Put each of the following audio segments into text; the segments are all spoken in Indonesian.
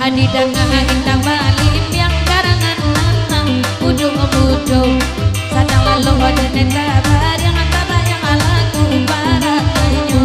di tengah indah balim yang karangan udung-udung sadang lalu dan kabar yang tabayang alaku para kayu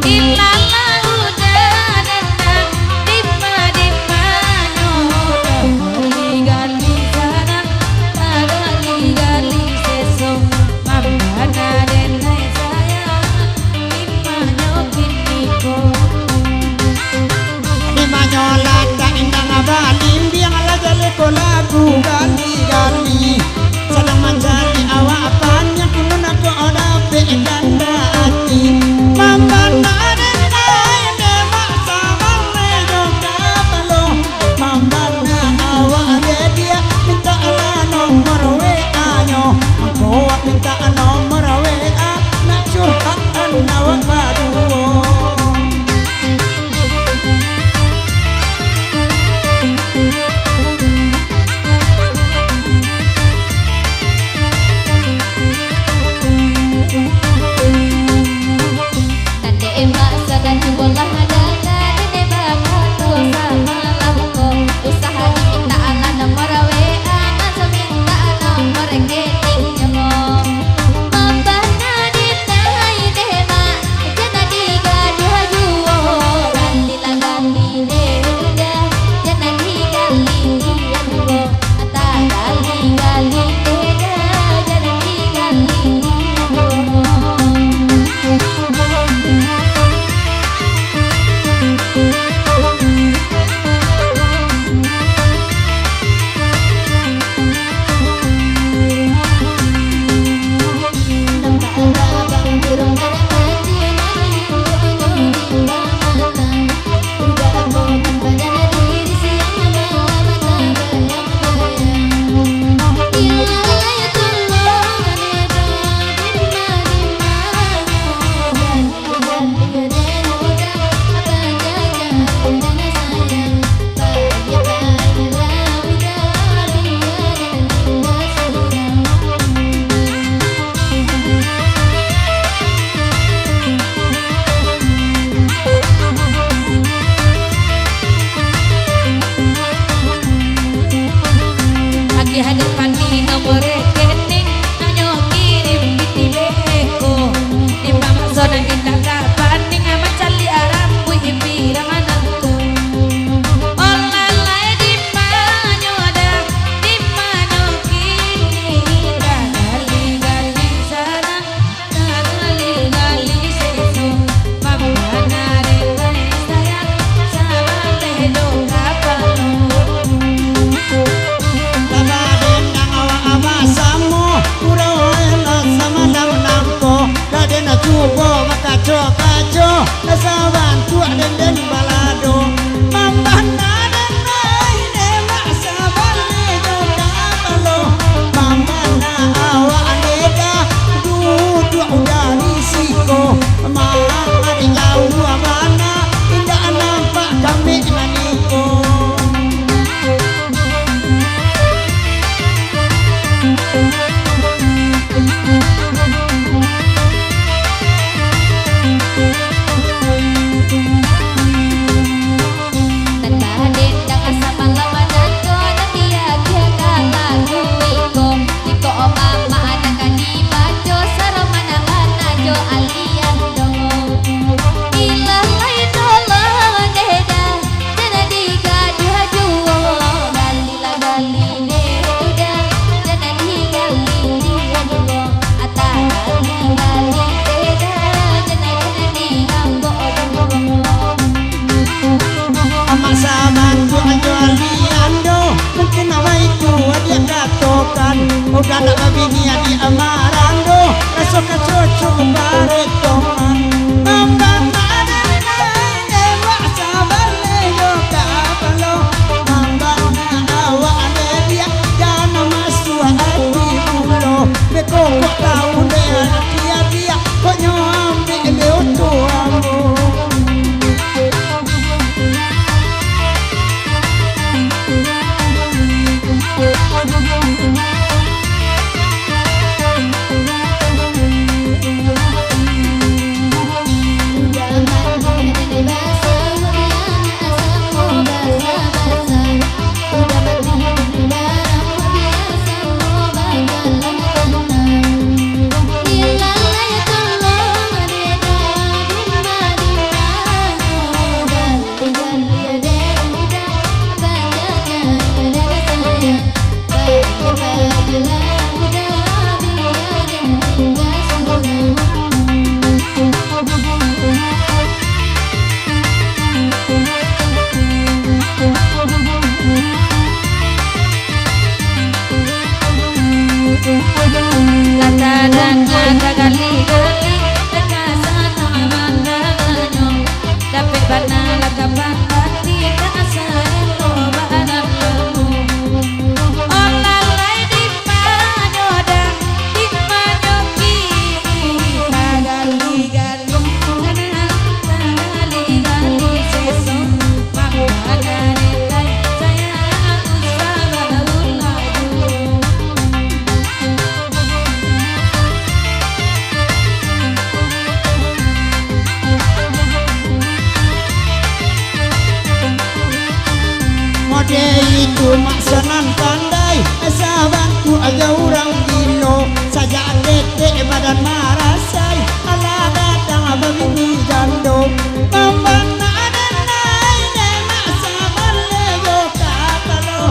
ilala udah datang dimma nyoro gali sana gali sesong mambana denai saya dimma nyokin niko Manyolata indang abalim biang ala jale lagu gali-gali sedang mencari awapan yang kunun aku oda ganda hati mambana denai demak sabang rejong kapalo mambana awak dia minta ala nomor WA nyo aku minta nomor WA nak curhat awak baduo Ade itu maksanan pandai sabantu aja orang gilo saja tete badan marasai ala datang abang jando mambana ada nai de maksa balle yo kapalo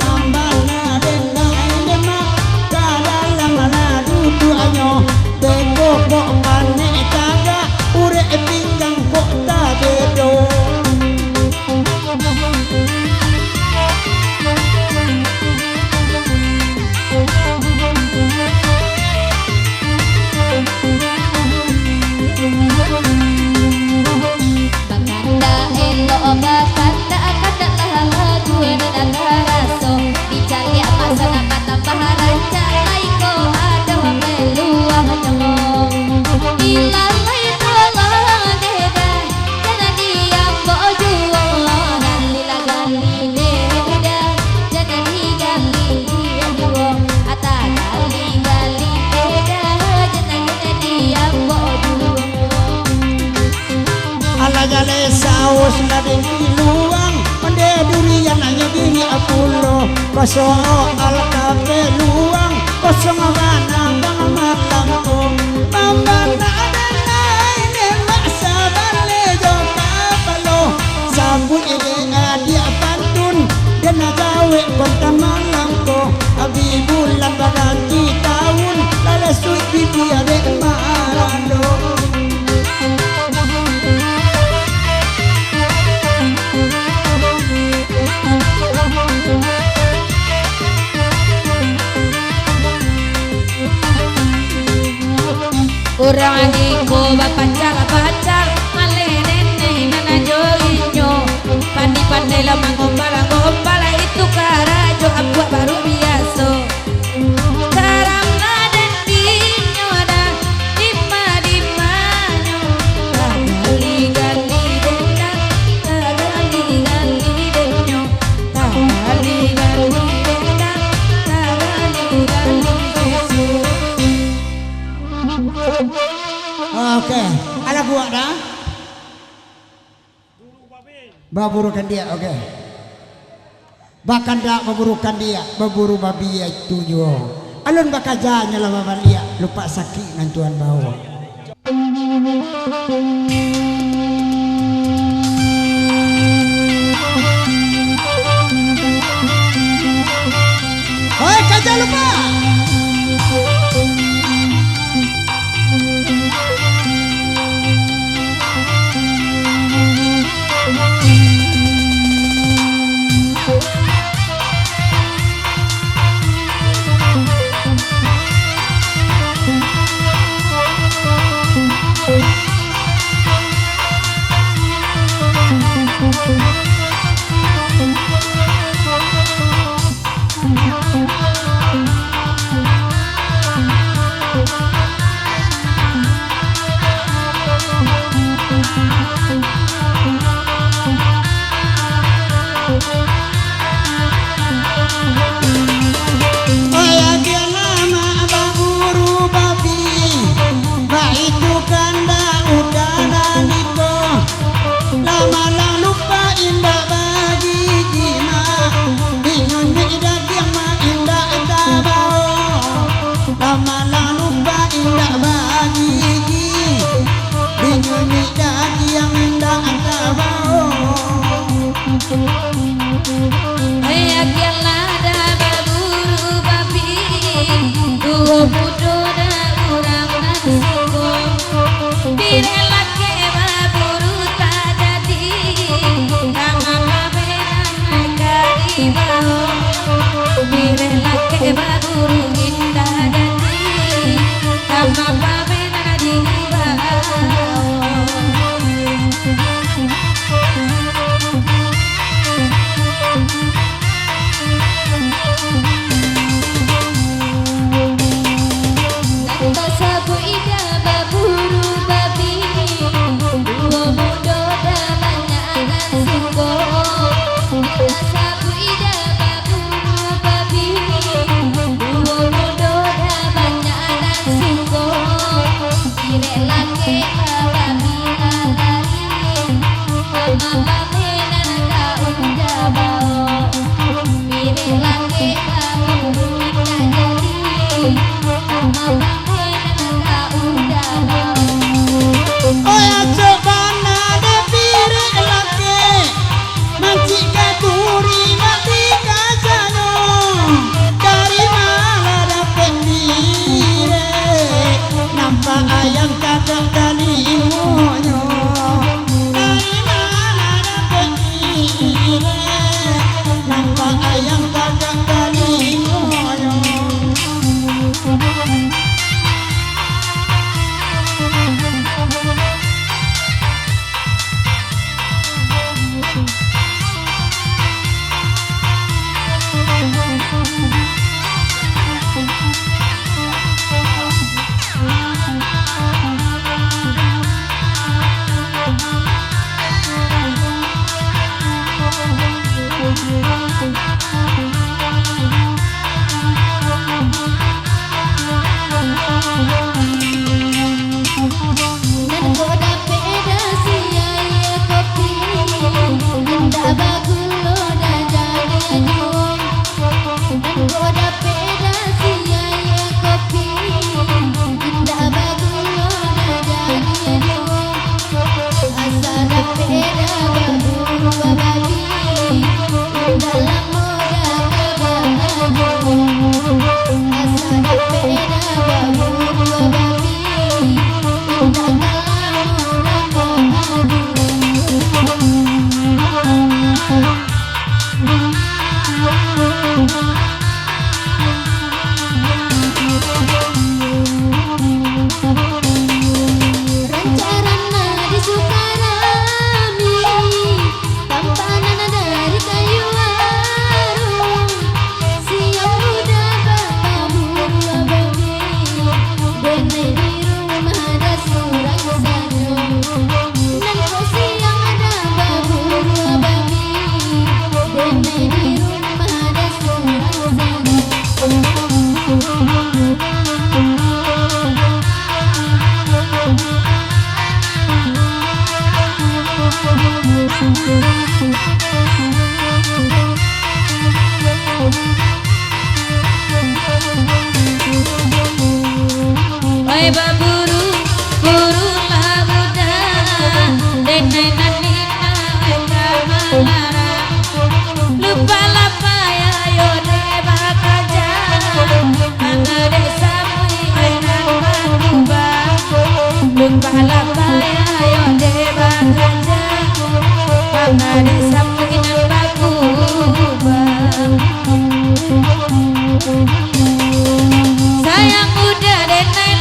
mambana de nai de makala lamala dudu anyo bego kok mane taga ure pinggang kok ta bedo. Jale saus na di luang mande durian hanya bini apulo kosong al kafe luang kosong manang bang malam ko mambana ada nai maksa bale jo kapalo sabun ide dia pantun dan gawe konta malam ko abi bulan baganti tahun lala suci dia dek marando. Orang adiko pacar male nene nana joinyo pandai lamang gombala itu karajo aku baru biasa sekarang naden dinyo ada dimana gali dendang gali denyo gali dendang Oke, ada buat dah. Baburukan dia, oke. Bahkan dak baburukan dia, baburu babi itu jo. Alun bakajanya lah bapak dia, lupa sakit nantuan bawa. Hoi kaja lupa. sire nangka ayam kagak kali ngoyo. Oi baburu buru labuda denai nanina kamalara lupa lapa ya yo deba kaja angade samui ainan bakuba lupa lapa ya yo deba kaja angade samui ainan bakuba. Sayang udah denai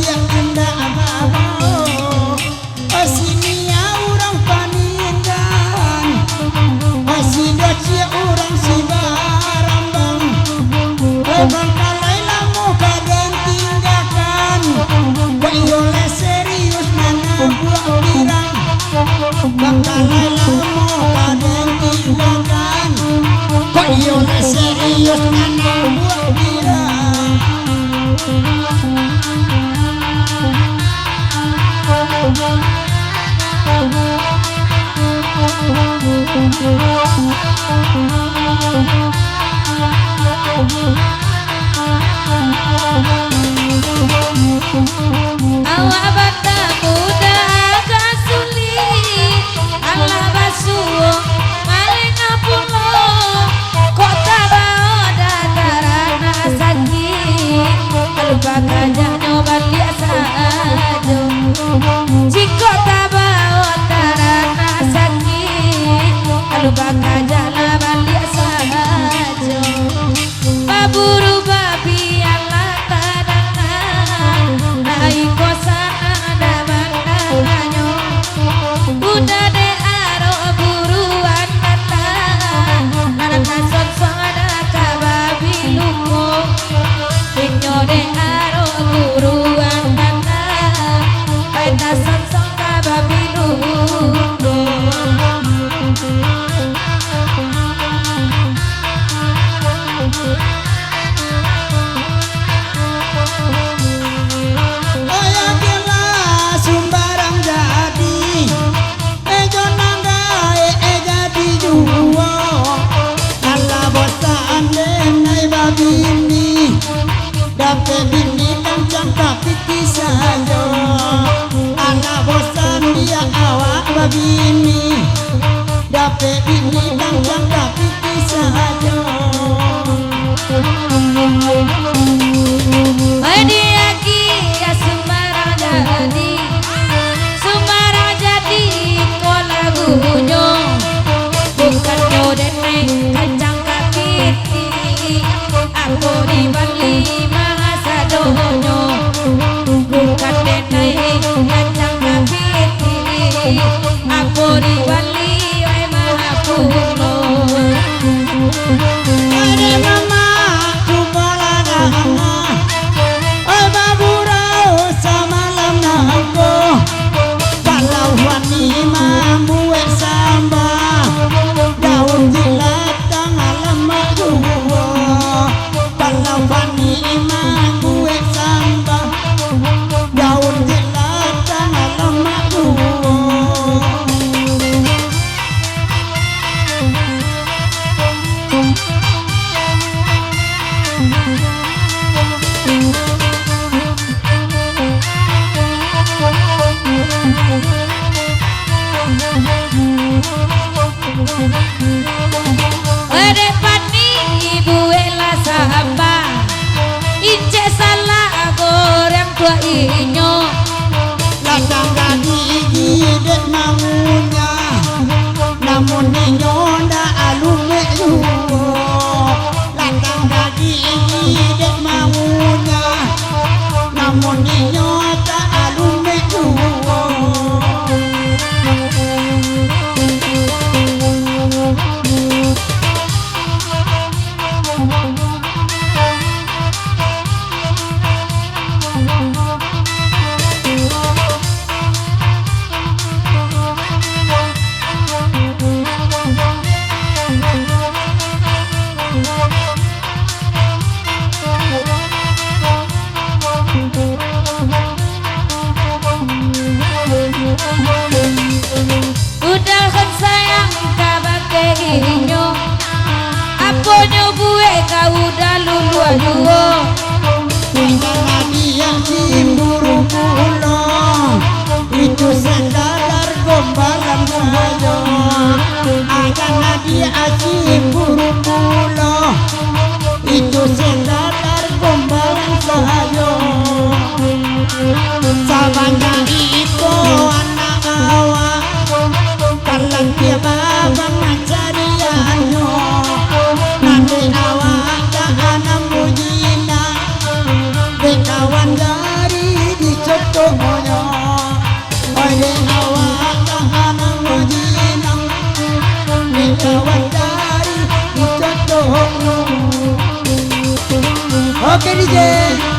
dia indah abang sini orang paningan masih docia orang si barambang bangkalai lamu kadang tinggalkan boleh serius mana buat birang bangkalai lamu kadang tinggalkan boleh serius mana buat birang awak bata muda agak sulit Allah basuh paling apulo kota bao dataran sakit lupa kajah nyoba biasa aja jika tabao tarana sakit lupa kajah laba biasa aja baburu babi Allah tadangan naik kosana ada bandanganyo udah de aro buruan datang anak sonsong ada kababi luko inyo de aro buruan datang baita sonsong kababi luko dapat bini dan jangka piti saja anak bosan dia awak babini dapat bini dan jangka piti saja dia kia Sumbarang jadi kola gunyo bukan nyodene kacang kakiti aku di Bali donyo bukan denai kacang kakiti aku di Bali mahapuno ada mama cubalana baburau samalam nangko kalau wani mambu samba daun jilatang alam majuwo kalau wani mambu samba daun jilatang alam majuwo Pani ibu ela samba ince salah goreng tua inyo ladang gadi dek mangunya namun inyo nda alume yuwo ladang gadi dek mangunya namun inyo ta alume yuwo udah kan sayang kabake inyo aponyo buwe ka udah lulu aduo tinggal yang cimburu pulo itu sendadar gombalan sahaja akan nadia cimburu pulo itu sendadar gombalan sahaja sabanda itu anak awak kalang dia babang ngajarianyo nanti awak tak anak mujina bekawan dari di Oke DJ